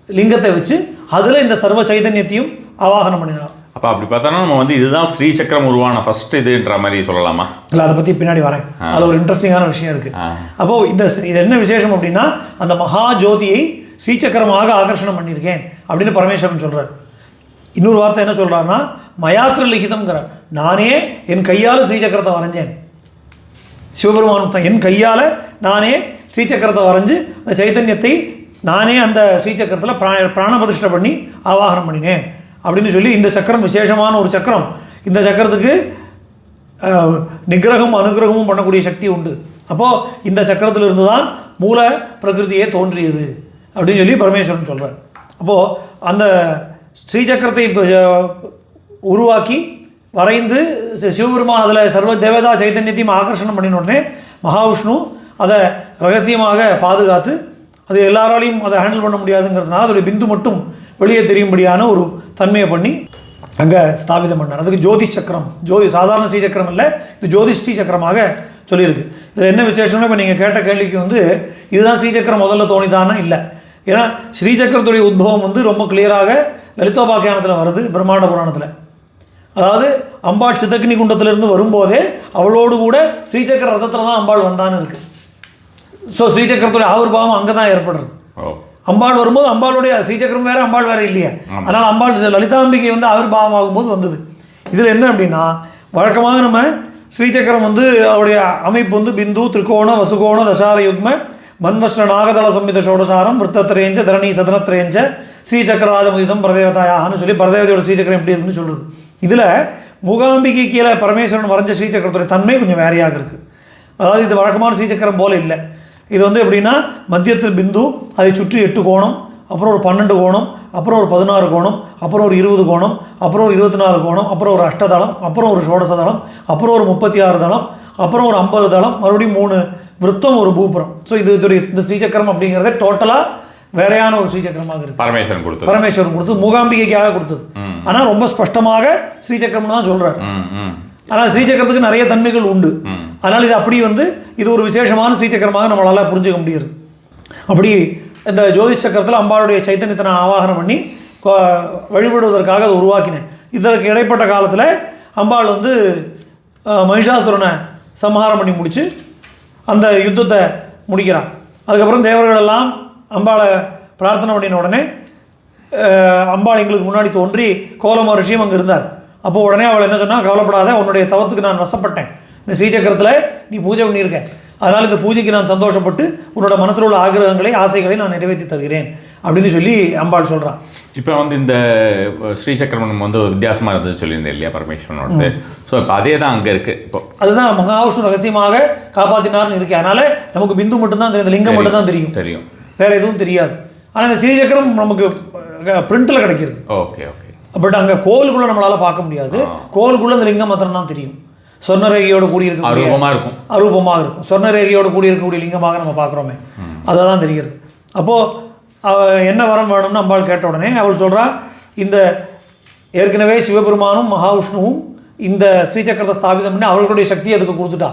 லிங்கத்தை வச்சு அதில் இந்த சர்வ சைதன்யத்தையும் ஆவாகனம் பண்ணினார். அப்போ அப்படி பார்த்தோன்னா நம்ம வந்து இதுதான் ஸ்ரீசக்கரம் உருவான ஃபர்ஸ்ட் இதுன்ற மாதிரி சொல்லலாமா? இல்லை, அதை பற்றி பின்னாடி வரேன். அதில் ஒரு இன்ட்ரெஸ்டிங்கான விஷயம் இருக்குது. அப்போது இது என்ன விசேஷம் அப்படின்னா, அந்த மகா ஜோதியை ஸ்ரீசக்கரமாக ஆகர்ஷணம் பண்ணியிருக்கேன் அப்படின்னு பரமேஸ்வரன் சொல்கிறார். இன்னொரு வார்த்தை என்ன சொல்கிறாருன்னா, மயாத்திர லிகிதம்ங்கிறார். நானே என் கையால் ஸ்ரீசக்கரத்தை வரைஞ்சேன். சிவபெருமானும் தான் என் கையால் நானே ஸ்ரீசக்கரத்தை வரைஞ்சு அந்த சைத்தன்யத்தை நானே அந்த ஸ்ரீசக்கரத்தில் பிராணபிரதிஷ்டை பண்ணி ஆவாகனம் பண்ணினேன் அப்படின்னு சொல்லி, இந்த சக்கரம் விசேஷமான ஒரு சக்கரம். இந்த சக்கரத்துக்கு நிகிரகம் அனுகிரகமும் பண்ணக்கூடிய சக்தி உண்டு. அப்போது இந்த சக்கரத்திலிருந்து தான் மூல பிரகிருதியே தோன்றியது அப்படின்னு சொல்லி பரமேஸ்வரன் சொல்கிறார். அப்போது அந்த ஸ்ரீசக்கரத்தை உருவாக்கி வரைந்து சிவபெருமான் அதில் சர்வ தேவதா சைத்தன்யத்தையும் ஆகர்ஷணம் பண்ணின உடனே மகாவிஷ்ணு அதை ரகசியமாக பாதுகாத்து அது எல்லாராலையும் அதை ஹேண்டில் பண்ண முடியாதுங்கிறதுனால அதோடைய பிந்து மட்டும் வெளியே தெரியும்படியான ஒரு தன்மையை பண்ணி அங்கே ஸ்தாபிதம் பண்ணார். அதுக்கு ஜோதிஷ் சக்கரம், சாதாரண ஸ்ரீசக்கரம் இல்லை, இது ஜோதிஷ் ஸ்ரீசக்கரமாக சொல்லியிருக்கு. இதில் என்ன விசேஷம்னா, இப்போ நீங்கள் கேட்ட கேள்விக்கு வந்து இதுதான் ஸ்ரீசக்கரம் முதல்ல தோணிதானா இல்லை. ஏன்னா ஸ்ரீசக்கரத்துடைய உத்பவம் வந்து ரொம்ப கிளியராக லலிதோபாக்கியானத்தில் வருது, பிரம்மாண்ட புராணத்தில். அதாவது அம்பாள் சித்தக்னி குண்டத்திலிருந்து வரும்போதே அவளோடு கூட ஸ்ரீசக்கர ரதத்தில் தான் அம்பாள் வந்தான்னு இருக்குது. ஸோ ஸ்ரீசக்கரத்துடைய ஆவிர்வாவம் அங்கே தான் ஏற்படுறது. அம்பாள் வரும்போது அம்பாளுடைய ஸ்ரீசக்கரம் வேறு அம்பாள் வேறு இல்லையா, அதனால் அம்பாள் லலிதாம்பிகை வந்து ஆவிர்வாவம் ஆகும்போது வந்தது. இதில் என்ன அப்படின்னா, வழக்கமாக நம்ம ஸ்ரீசக்கரம் வந்து அவருடைய அமைப்பு வந்து பிந்து, திரிகோண, வசுகோண, தசார யுக்ம, மன்வஸ்ர நாகதள சம்மித ஷோடசாரம், விருத்தத்திரேஞ்ச, தரணி சதனத்திரேஞ்ச, ஸ்ரீசக்கரராஜமுதிதம் பிரதேவதாயான்னு சொல்லி பிரதேவதையோட ஸ்ரீசக்கரம் எப்படி இருக்குன்னு சொல்கிறது. இதில் மூகாம்பிகை கீழே பரமேஸ்வரன் வரைஞ்ச ஸ்ரீசக்கரத்துடைய தன்மை கொஞ்சம் வேறையாக இருக்குது. அதாவது இது வழக்கமான ஸ்ரீசக்கரம் போல் இல்லை. இது வந்து எப்படின்னா, மத்தியத்தில் பிந்து, அதை சுற்றி 8 கோணம், அப்புறம் ஒரு 12 கோணம், அப்புறம் ஒரு 16 கோணம், அப்புறம் ஒரு 20 கோணம், அப்புறம் ஒரு 24 கோணம், அப்புறம் ஒரு அஷ்டதளம், அப்புறம் ஒரு ஷோடச தளம், அப்புறம் ஒரு 36 தளம், அப்புறம் ஒரு 50 தளம், மறுபடியும் 3 விருத்தம், ஒரு பூபுரம். ஸோ இந்த ஸ்ரீசக்கரம் அப்படிங்கிறத டோட்டலாக வேறையான ஒரு ஸ்ரீசக்கரமாக இருக்குது. பரமேஸ்வரன் கொடுத்தது, மூகாம்பிகைக்காக கொடுத்தது. ஆனால் ரொம்ப ஸ்பஷ்டமாக ஸ்ரீசக்கரம்னு தான் சொல்கிறார். ஆனால் ஸ்ரீசக்கரத்துக்கு நிறைய தன்மைகள் உண்டு. அதனால் இது அப்படி வந்து இது ஒரு விசேஷமான ஸ்ரீசக்கரமாக நம்மளால் புரிஞ்சுக்க முடியுது. அப்படி இந்த ஜோதிஷ் சக்கரத்தில் அம்பாளுடைய சைத்தன்யத்தை நான் ஆவாகனம் பண்ணி வழிபடுவதற்காக அதை உருவாக்கினேன். இதற்கு இடைப்பட்ட காலத்தில் அம்பாள் வந்து மகிஷாசுரனை சம்ஹாரம் பண்ணி முடித்து அந்த யுத்தத்தை முடிக்கிறான். அதுக்கப்புறம் தேவர்களெல்லாம் அம்பாளை பிரார்த்தனை பண்ணின உடனே அம்பாள் எங்களுக்கு முன்னாடி தோன்றி கோல மகரிஷியும் அங்கே இருந்தார். அப்போது உடனே அவள் என்ன சொன்னால், கவலைப்படாத, உன்னுடைய தவத்துக்கு நான் வசப்பட்டேன், இந்த ஸ்ரீசக்கரத்தில் நீ பூஜை பண்ணியிருக்கேன், அதனால் இந்த பூஜைக்கு நான் சந்தோஷப்பட்டு உன்னோட மனசில் உள்ள ஆகிரகங்களை ஆசைகளை நான் நிறைவேற்றி தருகிறேன் அப்படின்னு சொல்லி அம்பாள் சொல்கிறான். இப்போ வந்து இந்த ஸ்ரீசக்கரம் வந்து வித்தியாசமாக இருந்தது சொல்லியிருந்தேன் இல்லையா பரமேஸ்வரனோட. ஸோ இப்போ அதே தான் அங்கே இருக்குது. இப்போ அதுதான் மகாவிஷ்ணு ரகசியமாக காப்பாற்றினார்னு இருக்கு. அதனால் நமக்கு பிந்து மட்டும்தான் தெரியும், இந்த லிங்கம் மட்டும் தான் தெரியும், வேறு எதுவும் தெரியாது. ஆனால் இந்த ஸ்ரீசக்கரம் நமக்கு பிரிண்டில் கிடைக்கிறது. ஓகே. பட் அங்கே கோவிலுக்குள்ளே நம்மளால் பார்க்க முடியாது. கோவிலுக்குள்ளே இந்த லிங்கம் மாத்திரம் தான் தெரியும். சொர்ணரேகையோடு கூடியிருக்க அரூபமாக இருக்கும். சொர்ணரேகையோடு கூடியிருக்கக்கூடிய லிங்கமாக நம்ம பார்க்குறோமே, அதை தான் தெரிகிறது. அப்போது என்ன வரம் வேணும்னு அம்பாள் கேட்ட உடனே அவள் சொல்கிறா, இந்த ஏற்கனவே சிவபெருமானும் மகாவிஷ்ணுவும் இந்த ஸ்ரீசக்கரத்தை ஸ்தாபிதம் பண்ணி அவர்களுடைய சக்தியை அதுக்கு கொடுத்துட்டா.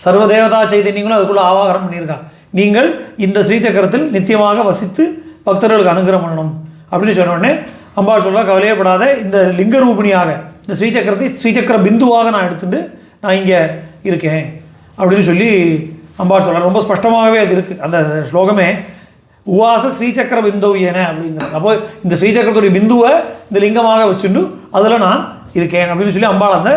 சர்வதேவதா சைதன்யங்களும் அதுக்குள்ளே ஆவாகனம் பண்ணியிருக்கா. நீங்கள் இந்த ஸ்ரீசக்கரத்தில் நித்தியமாக வசித்து பக்தர்களுக்கு அனுகிரகம் பண்ணணும் அப்படின்னு சொன்ன உடனே அம்பாள் சொல்கிறா, கவலையப்படாத, இந்த லிங்க ரூபிணியாக இந்த ஸ்ரீசக்கரத்தை ஸ்ரீசக்கர பிந்துவாக நான் எடுத்துட்டு நான் இங்கே இருக்கேன் அப்படின்னு சொல்லி அம்பாள் சொல்கிறார். ரொம்ப ஸ்பஷ்டமாகவே அது இருக்குது அந்த ஸ்லோகமே. உவாச ஸ்ரீசக்கர பிந்து ஏன அப்படிங்கிறாங்க. அப்போ இந்த ஸ்ரீசக்கரத்துடைய பிந்துவை இந்த லிங்கமாக வச்சுட்டு அதில் நான் இருக்கேன் அப்படின்னு சொல்லி அம்பாள் அந்த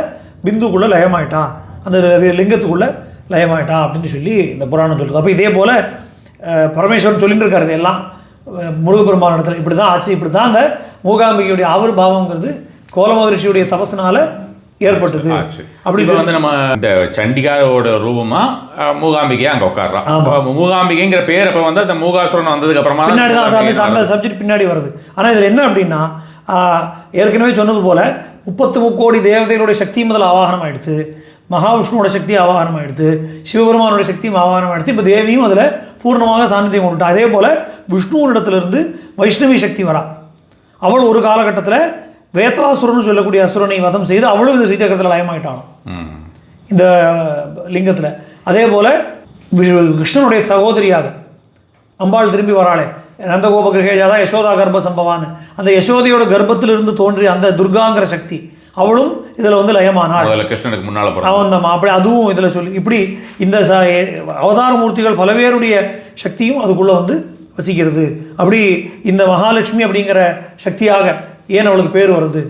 பிந்துக்குள்ளே லயமாயிட்டா, அந்த லிங்கத்துக்குள்ளே லயமாயிட்டா அப்படின்னு சொல்லி இந்த புராணம் சொல்லுது. அப்போ இதே போல் பரமேஸ்வரன் சொல்லிட்டு இருக்காரு இதெல்லாம் முருகப்பெருமான இடத்துல இப்படி தான் ஆச்சு, இப்படி தான் அந்த மூகாம்பிகையுடைய ஆவிர்பாவங்கிறது கோல மகரிஷியுடைய தபசுனால ஏற்பட்டது. அப்படி வந்து நம்ம இந்த சண்டிகாவோட ரூபமா மூகாம்பிகையா அங்க உட்கார்றான். மூகாம்பிகைங்கிற பேர் அப்ப வந்து அந்த மூகாசுரன் வந்ததுக்கு அப்புறமா பின்னாடி தான் அந்த சப்ஜெக்ட் பின்னாடி வருது. ஆனால் இதில் என்ன அப்படின்னா ஏற்கனவே சொன்னது போல 33 கோடி தேவதைகளுடைய சக்தி முதல் ஆவாகனம் ஆயிடுத்து, மகாவிஷ்ணுவோட சக்தி ஆவாகனம் ஆயிடுத்து, சிவபெருமானோட சக்தியும் ஆவாகனம் ஆயிடுத்து. இப்போ தேவியும் அதில் பூர்ணமாக சாநித்தியம் கொண்டுட்டா. அதே போல் விஷ்ணுவினிடத்திலிருந்து வைஷ்ணவி சக்தி வரா. அவள் ஒரு காலகட்டத்தில் வேத்ராசுரன் சொல்லக்கூடிய அசுரனை வதம் செய்து அவளும் இந்த ஸ்ரீசக்கரத்தில் லயமாயிட்டாலும் இந்த லிங்கத்தில். அதே போல் கிருஷ்ணனுடைய சகோதரியாக அம்பாள் திரும்பி வராளே, நந்தகோப கிரகேஜாதா யசோதா கர்ப்ப சம்பவான்னு, அந்த யசோதையோட கர்ப்பத்திலிருந்து தோன்றிய அந்த துர்காங்கிற சக்தி அவளும் இதில் வந்து லயமானாள். கிருஷ்ணனுக்கு முன்னால் அவன் தான் அப்படி அதுவும் இதில் சொல்லி இப்படி இந்த அவதார மூர்த்திகள் பல பேருடைய சக்தியும் அதுக்குள்ளே வந்து வசிக்கிறது. அப்படி இந்த மகாலட்சுமி அப்படிங்கிற சக்தியாக ஏன் அவளுக்கு பேர் வருது?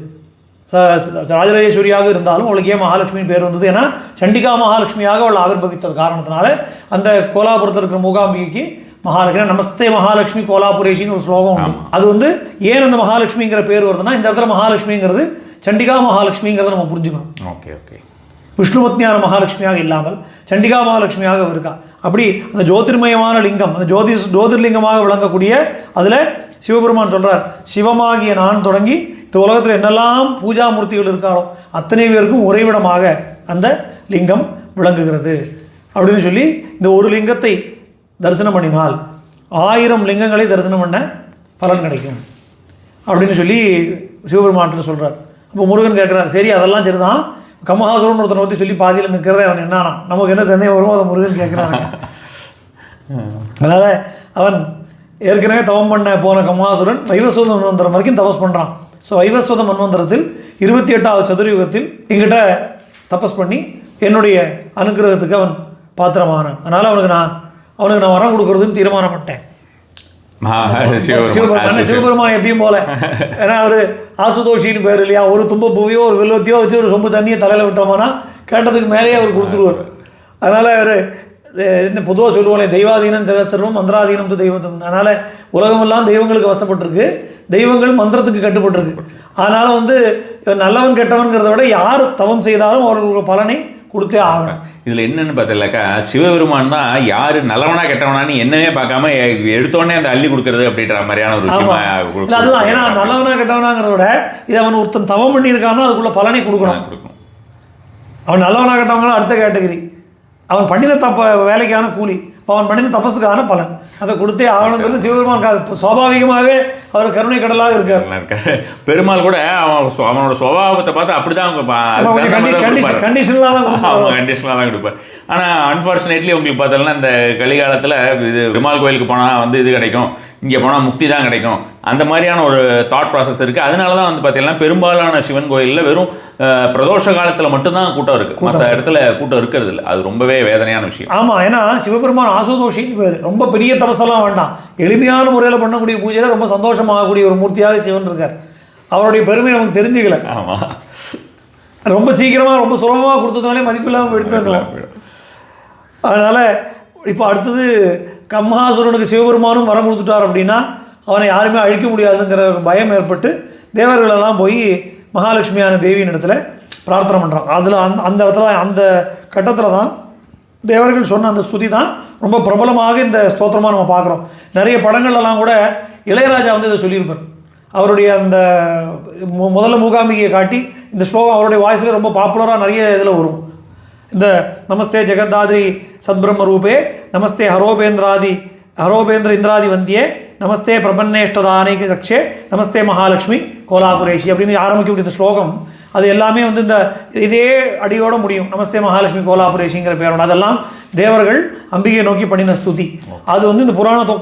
ராஜராஜேஸ்வரியாக இருந்தாலும் அவளுக்கு ஏன் மகாலட்சுமின்னு பேர் வந்தது? ஏன்னா சண்டிகா மகாலட்சுமியாக அவள் ஆவிர்பவித்தது காரணத்தினால அந்த கோலாபுரத்தில் இருக்கிற மூகாம்பிகைக்கு மகாலட்சுமி நமஸ்தே மகாலட்சுமி கோலாபுரேஷின்னு ஒரு ஸ்லோகம் உண்டு. அது வந்து ஏன் அந்த மகாலட்சுமிங்கிற பேர் வருதுன்னா இந்த இடத்துல மகாலட்சுமிங்கிறது சண்டிகா மகாலட்சுமிங்கிறத நம்ம புரிஞ்சுக்கணும். Okay okay. விஷ்ணுபத்னியான மகாலட்சுமியாக இல்லாமல் சண்டிகா மகாலட்சுமியாக இருக்கா. அப்படி அந்த ஜோதிர்மயமான லிங்கம், அந்த ஜோதிர்லிங்கமாக விளங்கக்கூடிய அதில் சிவபெருமான் சொல்கிறார், சிவமாகிய நான் தொடங்கி இந்த உலகத்தில் என்னெல்லாம் பூஜா மூர்த்திகள் இருக்காளோ அத்தனை பேருக்கும் உறைவிடமாக அந்த லிங்கம் விளங்குகிறது அப்படின்னு சொல்லி இந்த ஒரு லிங்கத்தை தரிசனம் பண்ணினால் 1000 லிங்கங்களை தரிசனம் பண்ண பலன் கிடைக்கும் அப்படின்னு சொல்லி சிவபெருமானத்தில் சொல்கிறார். அப்போ முருகன் கேட்குறார், சரி அதெல்லாம் சரிதான், கமஹாசுரன் ஒருத்தனை பற்றி சொல்லி பாதியில் நிற்கிறதே அவன் என்னானா, நமக்கு என்ன சந்தேகம் வருமோ அதை முருகன் கேட்குறாங்க. அதனால் அவன் ஏற்கனவே தவம் பண்ண போன கமஹாசுரன் வைவஸ்வத மன்வந்தரம் வரைக்கும் தபஸ் பண்ணுறான். ஸோ வைவஸ்வத மன்வந்தரத்தில் 28வது சதுர்யுகத்தில் எங்கிட்ட தபஸ் பண்ணி என்னுடைய அனுகிரகத்துக்கு அவன் பாத்திரமானான். அதனால் அவனுக்கு நான் வரம் கொடுக்குறதுன்னு தீர்மானம் பண்ணிட்டேன். சிவபெருமான் எப்பயும் போல, ஏன்னா அவர் ஆசுதோஷின்னு பேர் இல்லையா, ஒரு தும்ப பூவையோ ஒரு வெள்ளத்தையோ வச்சு ஒரு சொம்பு தண்ணியை தலையில் விட்டோம்னா கேட்டதுக்கு மேலேயே அவர் கொடுத்துருவார். அதனால் அவர் என்ன பொதுவாக சொல்லுவோம், தெய்வாதீனம் ஜெகசர்வம் மந்திராதீனம் தெய்வத்தம். அதனால் உலகமெல்லாம் தெய்வங்களுக்கு வசப்பட்டிருக்கு, தெய்வங்கள் மந்திரத்துக்கு கட்டுப்பட்டிருக்கு. அதனால் வந்து நல்லவன் கெட்டவன்கிறத விட யார் தவம் செய்தாலும் அவர்களுக்கு பலனை கொடுத்தே ஆகணும். இதில் என்னென்னு பார்த்தீங்கன்னாக்கா சிவபெருமான் தான் யார் நல்லவனா கெட்டவனான்னு என்னவே பார்க்காம எடுத்தோடனே அந்த அள்ளி கொடுக்கறது அப்படின்ற மாதிரியான ஒரு விஷயமா. அதுதான், ஏன்னா நல்லவனா கெட்டவனாங்கிறத விட இது அவன் ஒருத்தன் தவம் பண்ணியிருக்கானோ அதுக்குள்ள பலனை கொடுக்கணும். அவன் நல்லவனா கெட்டவங்களும் அடுத்த கேட்டகரி, அவன் பண்ணின வேலைக்கான கூலி, அவன் பண்ணின தபஸுக்கான பலன் அதை கொடுத்தே ஆகணுங்கிறது சிவபெருமான் சுவாபாவிகமாகவே அவர் கருணை கடலாக இருக்கார். பெருமாள் கூட அவனோட சுபாவத்தை பார்த்து அப்படிதான் கண்டிஷனலாக தான் கொடுப்பார். ஆனால் அன்ஃபார்ச்சுனேட்லி உங்களுக்கு பார்த்தோம்னா இந்த கலிகாலத்தில் இது பெருமாள் கோயிலுக்கு போனால் வந்து இது கிடைக்கும், இங்கே போனால் முக்தி தான் கிடைக்கும், அந்த மாதிரியான ஒரு தாட் ப்ராசஸ் இருக்குது. அதனால தான் வந்து பார்த்தீங்கன்னா பெரும்பாலான சிவன் கோயிலில் வெறும் பிரதோஷ காலத்தில் மட்டும்தான் கூட்டம் இருக்குது, மற்ற இடத்துல கூட்டம் இருக்கிறது இல்லை. அது ரொம்பவே வேதனையான விஷயம். ஆமாம், ஏன்னா சிவபெருமான் ஆசுதோஷின்னு பேர், ரொம்ப பெரிய தபசெல்லாம் வேண்டாம், எளிமையான முறையில் பண்ணக்கூடிய பூஜையில் ரொம்ப சந்தோஷமாகக்கூடிய ஒரு மூர்த்தியாக சிவன் இருக்கார். அவருடைய பெருமை நமக்கு தெரிஞ்சுக்கல. ஆமாம், ரொம்ப சீக்கிரமாக ரொம்ப சுலபமாக கொடுத்ததுனாலே மதிப்பு இல்லாமல் எடுத்துக்கலாம். அதனால் இப்போ அடுத்தது கமஹாசுரனுக்கு சிவபெருமானும் வரம் கொடுத்துட்டார் அப்படின்னா அவனை யாருமே அழிக்க முடியாதுங்கிற ஒரு பயம் ஏற்பட்டு தேவர்களெல்லாம் போய் மகாலட்சுமியான தேவியின் இடத்துல பிரார்த்தனை பண்ணுறான். அதில் அந்த இடத்துல அந்த கட்டத்தில் தான் தேவர்கள் சொன்ன அந்த ஸ்துதி தான் ரொம்ப பிரபலமாக இந்த ஸ்தோத்திரமாக நம்ம பார்க்குறோம். நிறைய படங்கள்லாம் கூட இளையராஜா வந்து இதை சொல்லியிருப்பார். அவருடைய அந்த முதல்ல மூகாம்பிகையை காட்டி இந்த ஸ்லோகம் அவருடைய வாய்ஸில் ரொம்ப பாப்புலராக நிறைய இதில் வரும். இந்த நமஸ்தே ஜெகதாதிரி சத்பிரம்ம ரூபே, நமஸ்தே ஹரோபேந்திர இந்திராதி வந்தியே, நமஸ்தே பிரபன்னேஷ்டதானேக தக்ஷே, நமஸ்தே மகாலட்சுமி கோலாபுரேஷி அப்படின்னு ஆரம்பிக்கக்கூடிய இந்த ஸ்லோகம் அது எல்லாமே வந்து இந்த இதே அடியோட முடியும், நமஸ்தே மகாலட்சுமி கோலாபுரேஷிங்கிற பேரோட. அதெல்லாம் தேவர்கள் அம்பிகையை நோக்கி பண்ணின ஸ்துதி. அது வந்து இந்த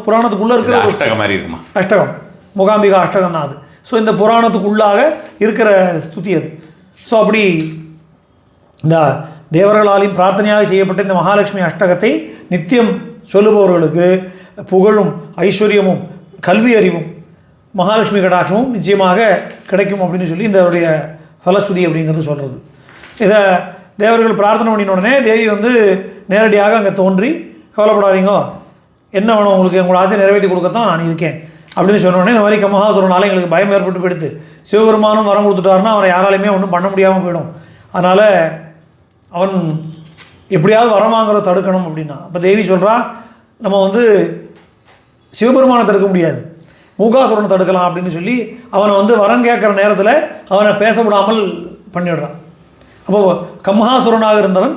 புராணத்துக்குள்ளே இருக்கிற அஷ்டகம் மாதிரி இருக்குமா, அஷ்டகம் மூகாம்பிகா அஷ்டகம் தான் அது. ஸோ இந்த புராணத்துக்குள்ளாக இருக்கிற ஸ்துதி அது. ஸோ அப்படி இந்த தேவர்களாலையும் பிரார்த்தனையாக செய்யப்பட்ட இந்த மகாலட்சுமி அஷ்டகத்தை நித்தியம் சொல்லுபவர்களுக்கு புகழும் ஐஸ்வர்யமும் கல்வி அறிவும் மகாலட்சுமி கடாட்சமும் நிச்சயமாக கிடைக்கும் அப்படின்னு சொல்லி இந்த ஃபலஸ்ருதி அப்படிங்கிறது சொல்கிறது. இதை தேவர்கள் பிரார்த்தனை பண்ணின உடனே தேவி வந்து நேரடியாக அங்கே தோன்றி, கவலைப்படாதீங்க, என்ன வேணும் உங்களுக்கு, உங்களோட ஆசையை நிறைவேற்றி கொடுக்கத்தான் நான் இருக்கேன் அப்படின்னு சொன்ன உடனே இந்த மாதிரி கமஹாசுரனால எங்களுக்கு பயம் ஏற்பட்டு போயிடுது. சிவபெருமானும் வரம் கொடுத்துட்டாருன்னா அவரை யாராலையுமே ஒன்றும் பண்ண முடியாமல் போயிடும். அதனால் அவன் எப்படியாவது வரம் வாங்குறத தடுக்கணும் அப்படின்னா, அப்போ தேவி சொல்கிறா, நம்ம வந்து சிவபெருமானை தடுக்க முடியாது, மூகாசுரனை தடுக்கலாம் அப்படின்னு சொல்லி அவனை வந்து வரம் கேட்குற நேரத்தில் அவனை பேச விடாமல் பண்ணிடுறான். அப்போது கமஹாசுரனாக இருந்தவன்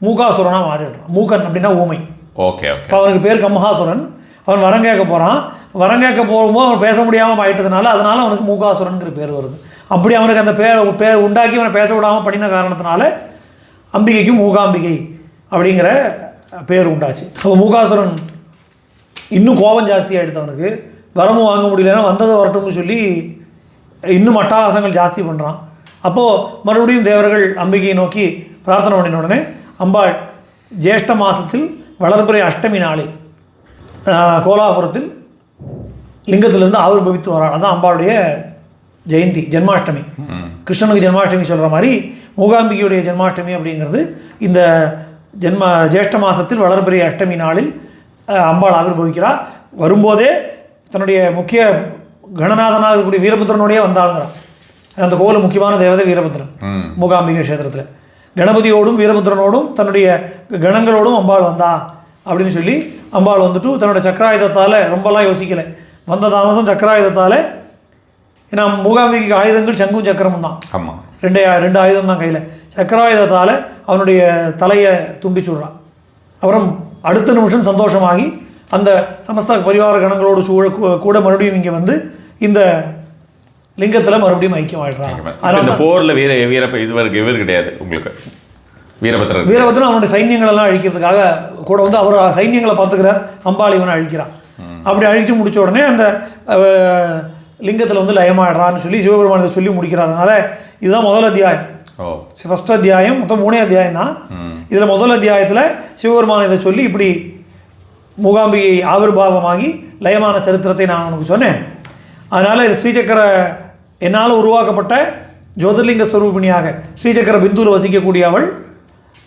மூகாசுரனாக மாறிடுறான். மூக்கன் அப்படின்னா ஊமை. ஓகே. இப்போ அவனுக்கு பேர் கமஹாசுரன். அவன் வரம் கேட்க போகிறான். வரம் கேட்க போகும்போது அவன் பேச முடியாமல் ஆயிட்டதுனால அதனால் அவனுக்கு மூகாசுரனுங்கிற பேர் வருது. அப்படி அவனுக்கு அந்த பேர் உண்டாக்கி அவனை பேச விடாமல் பண்ணின காரணத்தினால அம்பிகைக்கும் மூகாம்பிகை அப்படிங்கிற பேர் உண்டாச்சு. அப்போ மூகாசுரன் இன்னும் கோபம் ஜாஸ்தி ஆகிடுது. அவனுக்கு வரமும் வாங்க முடியலன்னா வந்தது வரட்டும்னு சொல்லி இன்னும் அட்டகாசங்கள் ஜாஸ்தி பண்ணுறான். அப்போது மறுபடியும் தேவர்கள் அம்பிகையை நோக்கி பிரார்த்தனை பண்ணின உடனே அம்பாள் ஜேஷ்ட மாதத்தில் வளர்பிறை அஷ்டமி நாளில் கோலாபுரத்தில் லிங்கத்திலிருந்து ஆவிர்பவித்து வராள். அதுதான் அம்பாளுடைய ஜெயந்தி, ஜென்மாஷ்டமி. கிருஷ்ணனுக்கு ஜென்மாஷ்டமி சொல்கிற மாதிரி மூகாம்பிகையுடைய ஜென்மாஷ்டமி அப்படிங்கிறது இந்த ஜேஷ்ட மாதத்தில் வளர்பிறை அஷ்டமி நாளில் அம்பாள் ஆவிர்பவிக்கிறார். வரும்போதே தன்னுடைய முக்கிய கணநாதனாக இருக்கக்கூடிய வீரபுத்திரனுடைய வந்தாளுங்கிறான். அந்த கோவில் முக்கியமான தேவதை வீரபுத்திரன். மூகாம்பிகை கஷேத்திரத்தில் கணபதியோடும் வீரபுத்திரனோடும் தன்னுடைய கணங்களோடும் அம்பாள் வந்தா அப்படின்னு சொல்லி அம்பாள் வந்துட்டு தன்னோட சக்கராயுதத்தால் ரொம்பலாம் யோசிக்கலை, வந்த தாமசம் சக்கராயுதத்தால். ஏன்னா மூகாம்பிகைக்கு ஆயுதங்கள் சங்கும் சக்கரமும் தான். ஆமாம், ரெண்டு ஆயுதம் தான் கையில். சக்கராயுதத்தால் அவனுடைய தலையை துண்டிச்சு விட்றான். அப்புறம் அடுத்த நிமிஷம் சந்தோஷமாகி அந்த சமஸ்த பரிவார கணங்களோடு கூட மறுபடியும் இங்கே வந்து இந்த லிங்கத்தில் மறுபடியும் ஐக்கியம் ஆகிடுறான். அதனால போரில் இவர் கிடையாது உங்களுக்கு வீரபத்திரன் அவனுடைய சைன்யங்கள் எல்லாம் அழிக்கிறதுக்காக கூட வந்து அவர் சைன்யங்களை பார்த்துக்கிறார். அம்பாள் இவனை அழிக்கிறான். அப்படி அழித்து முடித்த உடனே அந்த லிங்கத்தில் வந்து லயமாடுறான்னு சொல்லி சிவபெருமானத்தை சொல்லி முடிக்கிறார். அதனால் இதுதான் முதல் அத்தியாயம். ஃபர்ஸ்ட் அத்தியாயம் மொத்தம் 3 அத்தியாயம் தான். இதில் முதல் அத்தியாயத்தில் சிவபெருமான் இதை சொல்லி இப்படி மூகாம்பிகை ஆவிர்பாவமாகி லயமான சரித்திரத்தை நான் உனக்கு சொன்னேன். அதனால் இது ஸ்ரீசக்கர என்னால் உருவாக்கப்பட்ட ஜோதிர்லிங்க ஸ்வரூபிணியாக ஸ்ரீசக்கர பிந்துவில் வசிக்கக்கூடிய அவள்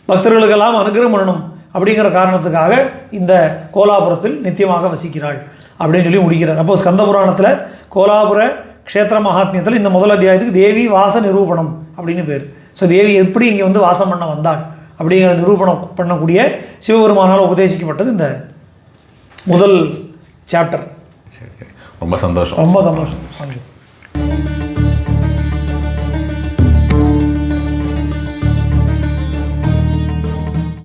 பக்தர்களுக்கெல்லாம் அனுகிரகம் பண்ணணும் அப்படிங்கிற காரணத்துக்காக இந்த கோலாபுரத்தில் நித்தியமாக வசிக்கிறாள் அப்படின்னு சொல்லி முடிக்கிறார். அப்போ ஸ்கந்த புராணத்தில் கோலாபுர க்ஷேத்திர மகாத்மியத்தில் இந்த முதல் அத்தியாயத்துக்கு தேவி வாச நிரூபணம் அப்படின்னு பேர். ஸோ தேவி எப்படி இங்கே வந்து வாசம் பண்ண வந்தாள் அப்படிங்கிற நிரூபணம் பண்ணக்கூடிய சிவபெருமானால் உபதேசிக்கப்பட்டது இந்த முதல் சாப்டர். ரொம்ப சந்தோஷம். ரொம்ப சந்தோஷம்.